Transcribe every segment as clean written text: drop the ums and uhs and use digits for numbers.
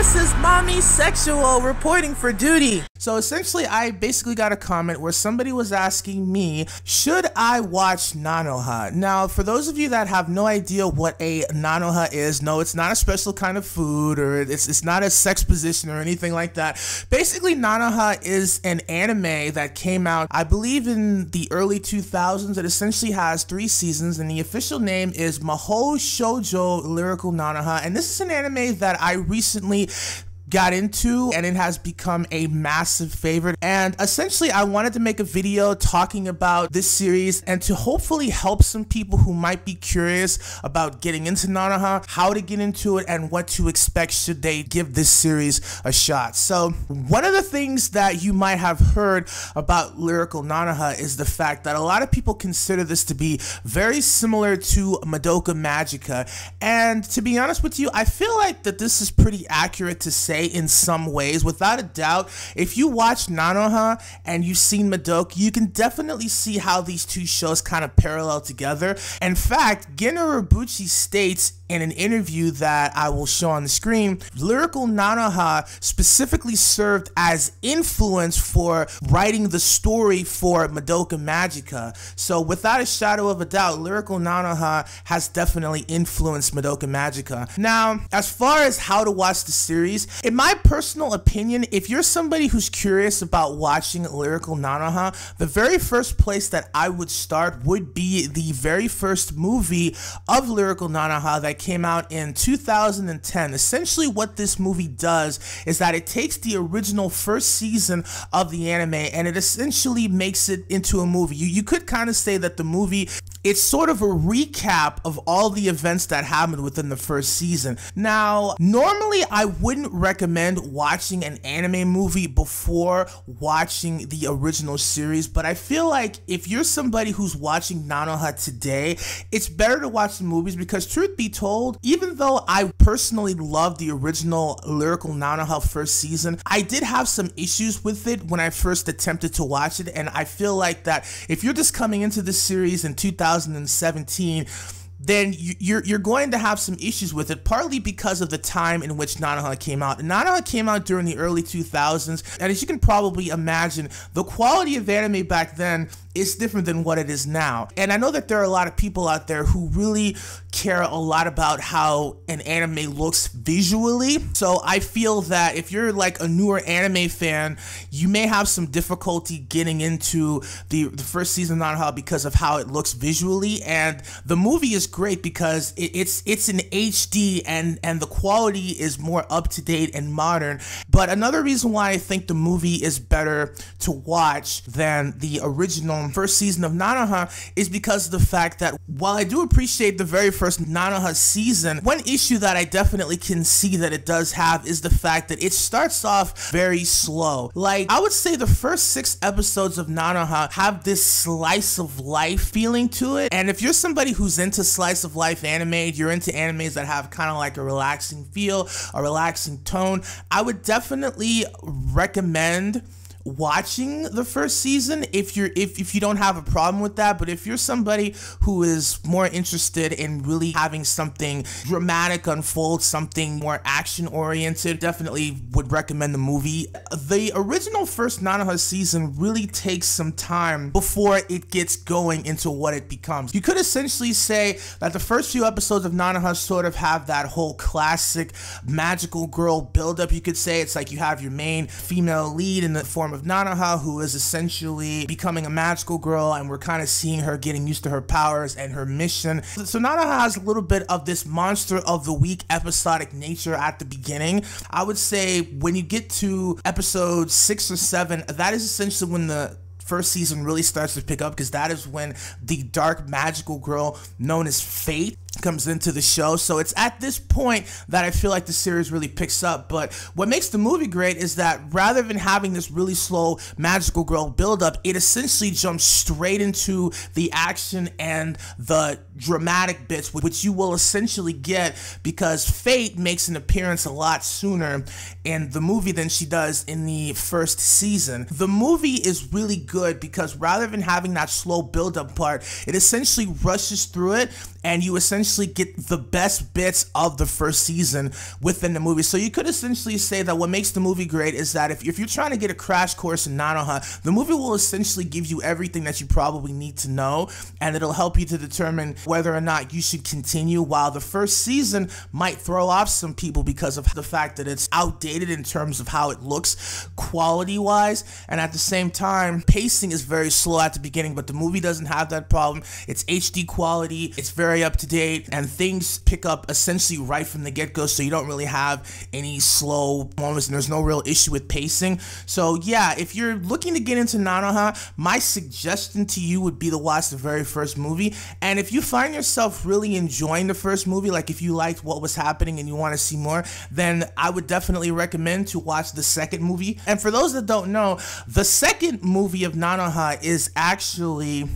This is Mommy Sexual reporting for duty. So essentially, I basically got a comment where somebody was asking me, should I watch Nanoha? Now, for those of you that have no idea what a Nanoha is, no, it's not a special kind of food, or it's not a sex position or anything like that. Basically, Nanoha is an anime that came out, I believe, in the early 2000s. It essentially has 3 seasons, and the official name is Mahou Shoujo Lyrical Nanoha, and this is an anime that I recently got into, and it has become a massive favorite. And essentially, I wanted to make a video talking about this series and to hopefully help some people who might be curious about getting into Nanoha, how to get into it, and what to expect should they give this series a shot. So one of the things that you might have heard about Lyrical Nanoha is the fact that a lot of people consider this to be very similar to Madoka Magica, and to be honest with you, I feel like that this is pretty accurate to say in some ways. Without a doubt, if you watch Nanoha and you've seen Madoka, you can definitely see how these two shows kind of parallel together. In fact, Gen Urobuchi states in an interview that I will show on the screen, Lyrical Nanoha specifically served as influence for writing the story for Madoka Magica. So without a shadow of a doubt, Lyrical Nanoha has definitely influenced Madoka Magica. Now, as far as how to watch the series, in my personal opinion, if you're somebody who's curious about watching Lyrical Nanoha, the very first place that I would start would be the very first movie of Lyrical Nanoha that came out in 2010. Essentially, what this movie does is that it takes the original first season of the anime and it essentially makes it into a movie. You could kind of say that the movie, it's sort of a recap of all the events that happened within the first season. Now, normally I wouldn't recommend watching an anime movie before watching the original series, but I feel like if you're somebody who's watching Nanoha today, it's better to watch the movies because, truth be told, even though I personally love the original Lyrical Nanoha first season, I did have some issues with it when I first attempted to watch it, and I feel like that if you're just coming into this series in 2017, then you're going to have some issues with it, partly because of the time in which Nanoha came out. Nanoha came out during the early 2000s, and as you can probably imagine, the quality of anime back then is different than what it is now. And I know that there are a lot of people out there who really care a lot about how an anime looks visually. So I feel that if you're like a newer anime fan, you may have some difficulty getting into the first season of Nanoha because of how it looks visually. And the movie is great because it's in HD and the quality is more up to date and modern. But another reason why I think the movie is better to watch than the original first season of Nanoha is because of the fact that while I do appreciate the very first Nanoha season, one issue that I definitely can see that it does have is the fact that it starts off very slow. Like, I would say the first 6 episodes of Nanoha have this slice of life feeling to it, and if you're somebody who's into slice of life anime, you're into animes that have kind of like a relaxing feel, a relaxing tone, I would definitely recommend watching the first season if you don't have a problem with that. But if you're somebody who is more interested in really having something dramatic unfold, something more action oriented, definitely would recommend the movie. The original first Nanoha season really takes some time before it gets going into what it becomes. You could essentially say that the first few episodes of Nanoha sort of have that whole classic magical girl buildup. You could say it's like you have your main female lead in the form of Nanoha, who is essentially becoming a magical girl, and we're kind of seeing her getting used to her powers and her mission. So Nanoha has a little bit of this monster of the week episodic nature at the beginning. I would say when you get to episode 6 or 7, that is essentially when the first season really starts to pick up, because that is when the dark magical girl known as Fate comes into the show. So it's at this point that I feel like the series really picks up. But what makes the movie great is that rather than having this really slow magical girl buildup, it essentially jumps straight into the action and the dramatic bits, which you will essentially get because Fate makes an appearance a lot sooner in the movie than she does in the first season. The movie is really good because rather than having that slow buildup part, it essentially rushes through it, and you essentially essentially get the best bits of the first season within the movie. So you could essentially say that what makes the movie great is that if you're trying to get a crash course in Nanoha, the movie will essentially give you everything that you probably need to know, and it'll help you to determine whether or not you should continue, while the first season might throw off some people because of the fact that it's outdated in terms of how it looks quality-wise, and at the same time, pacing is very slow at the beginning, but the movie doesn't have that problem. It's HD quality, it's very up-to-date, and things pick up essentially right from the get-go, so you don't really have any slow moments, and there's no real issue with pacing. So yeah, if you're looking to get into Nanoha, my suggestion to you would be to watch the very first movie, and if you find yourself really enjoying the first movie, like if you liked what was happening and you want to see more, then I would definitely recommend to watch the second movie. And for those that don't know, the second movie of Nanoha is actually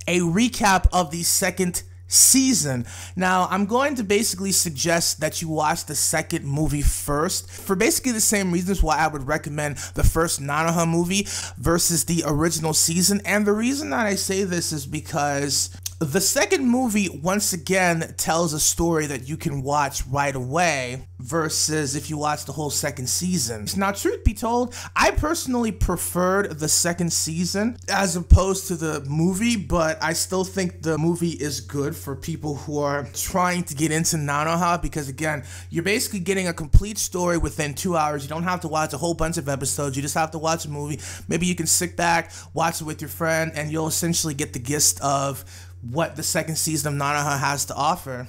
a recap of the second season. Now, I'm going to basically suggest that you watch the second movie first for basically the same reasons why I would recommend the first Nanoha movie versus the original season. And the reason that I say this is because the second movie, once again, tells a story that you can watch right away versus if you watch the whole second season. Now, truth be told, I personally preferred the second season as opposed to the movie, but I still think the movie is good for people who are trying to get into Nanoha because, again, you're basically getting a complete story within 2 hours. You don't have to watch a whole bunch of episodes. You just have to watch a movie. Maybe you can sit back, watch it with your friend, and you'll essentially get the gist of what the second season of Nanoha has to offer,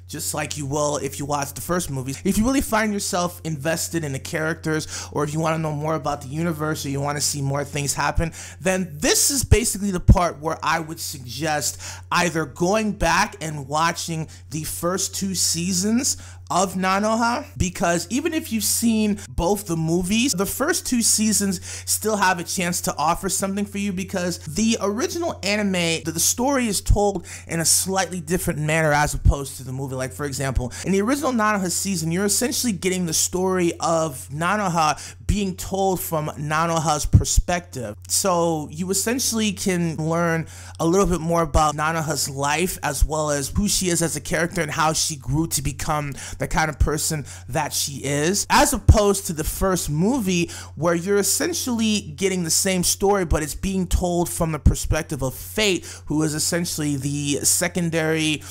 just like you will if you watch the first movie. If you really find yourself invested in the characters, or if you want to know more about the universe, or you want to see more things happen, then this is basically the part where I would suggest either going back and watching the first 2 seasons of Nanoha, because even if you've seen both the movies, the first 2 seasons still have a chance to offer something for you, because the original anime, the story is told in a slightly different manner as opposed to the movie. Like, for example, in the original Nanoha season, you're essentially getting the story of Nanoha being told from Nanoha's perspective. So you essentially can learn a little bit more about Nanoha's life, as well as who she is as a character and how she grew to become the kind of person that she is, as opposed to the first movie where you're essentially getting the same story, but it's being told from the perspective of Fate, who is essentially the secondary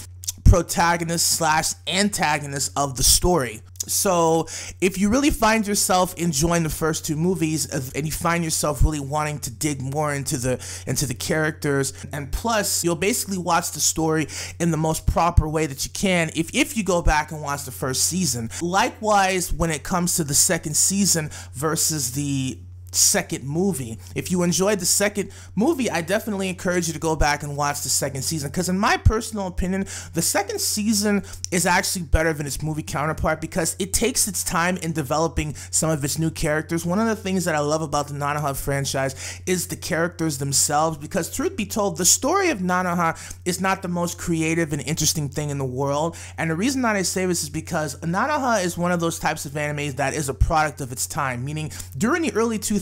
protagonist slash antagonist of the story. So if you really find yourself enjoying the first 2 movies and you find yourself really wanting to dig more into the characters, and plus you'll basically watch the story in the most proper way that you can if you go back and watch the first season. Likewise, when it comes to the second season versus the second movie, if you enjoyed the second movie, I definitely encourage you to go back and watch the second season, because in my personal opinion, the second season is actually better than its movie counterpart because it takes its time in developing some of its new characters. One of the things that I love about the Nanoha franchise is the characters themselves, because truth be told, the story of Nanoha is not the most creative and interesting thing in the world, and the reason that I say this is because Nanoha is one of those types of animes that is a product of its time, meaning during the early 2000s,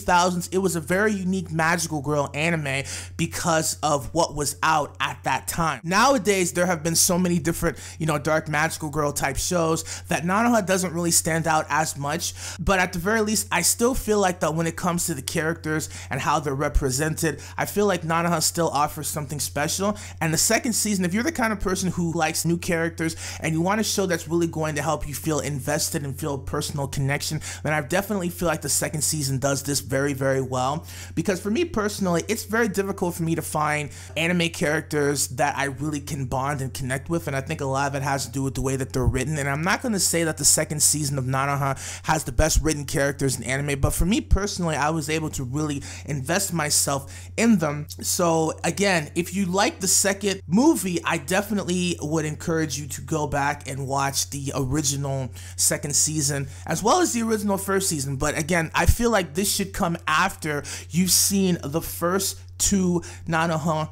it was a very unique magical girl anime because of what was out at that time. Nowadays, there have been so many different, dark magical girl type shows that Nanoha doesn't really stand out as much, but at the very least, I still feel like that when it comes to the characters and how they're represented, I feel like Nanoha still offers something special. And the second season, if you're the kind of person who likes new characters and you want a show that's really going to help you feel invested and feel a personal connection, then I definitely feel like the second season does this very, very well. Because for me personally, it's very difficult for me to find anime characters that I really can bond and connect with, and I think a lot of it has to do with the way that they're written. And I'm not going to say that the second season of Nanoha has the best written characters in anime, but for me personally, I was able to really invest myself in them. So again, if you like the second movie, I definitely would encourage you to go back and watch the original second season as well as the original first season. But again, I feel like this should come after you've seen the first 2 Nanoha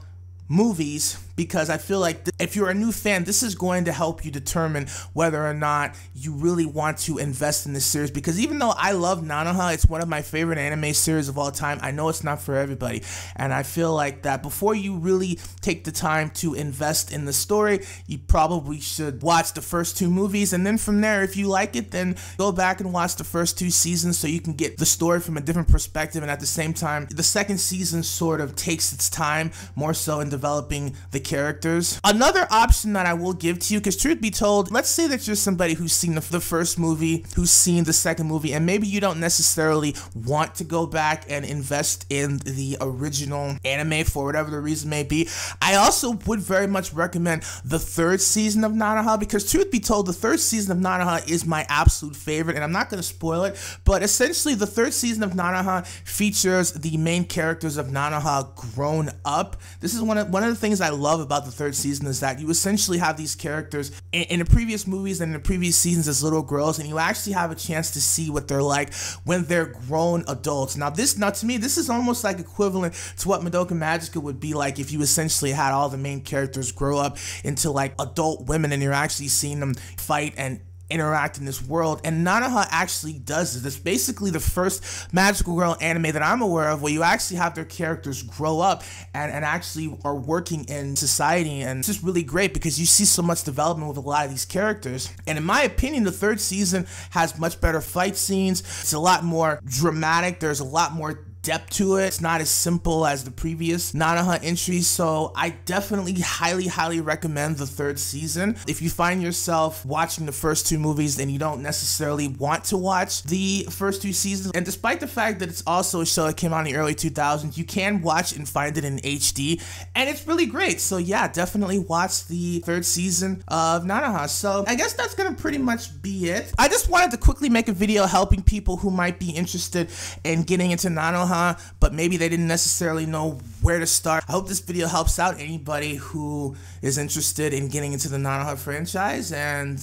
movies, because I feel like if you're a new fan, this is going to help you determine whether or not you really want to invest in this series, because even though I love Nanoha, it's one of my favorite anime series of all time, I know it's not for everybody, and I feel like that before you really take the time to invest in the story, you probably should watch the first 2 movies, and then from there, if you like it, then go back and watch the first 2 seasons so you can get the story from a different perspective, and at the same time, the second season sort of takes its time more so in developing the characters. Another option that I will give to you, because truth be told, let's say that you're somebody who's seen the first movie, who's seen the second movie, and maybe you don't necessarily want to go back and invest in the original anime for whatever the reason may be. I also would very much recommend the 3rd season of Nanoha, because truth be told, the 3rd season of Nanoha is my absolute favorite, and I'm not going to spoil it, but essentially the 3rd season of Nanoha features the main characters of Nanoha grown up. This is one of the things I love about the 3rd season, is that you essentially have these characters in the previous movies and in the previous seasons as little girls, and you actually have a chance to see what they're like when they're grown adults. Now to me, this is almost like equivalent to what Madoka Magica would be like if you essentially had all the main characters grow up into like adult women, and you're actually seeing them fight and interact in this world. And Nanoha actually does this. It's basically the first magical girl anime that I'm aware of where you actually have their characters grow up and actually are working in society, and it's just really great because you see so much development with a lot of these characters. And in my opinion, the 3rd season has much better fight scenes. It's a lot more dramatic. There's a lot more depth to it. It's not as simple as the previous Nanoha entries, so I definitely highly recommend the 3rd season. If you find yourself watching the first 2 movies and you don't necessarily want to watch the first 2 seasons, and despite the fact that it's also a show that came out in the early 2000s, you can watch and find it in HD, and it's really great. So yeah, definitely watch the 3rd season of Nanoha. So I guess that's gonna pretty much be it. I just wanted to quickly make a video helping people who might be interested in getting into Nanoha, but maybe they didn't necessarily know where to start. I hope this video helps out anybody who is interested in getting into the Nanoha franchise. And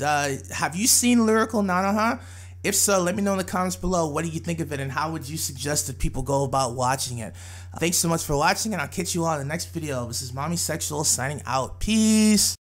have you seen Lyrical Nanoha? If so, let me know in the comments below. What do you think of it, and how would you suggest that people go about watching it? Thanks so much for watching, and I'll catch you all in the next video. This is Mommy Sexual signing out. Peace.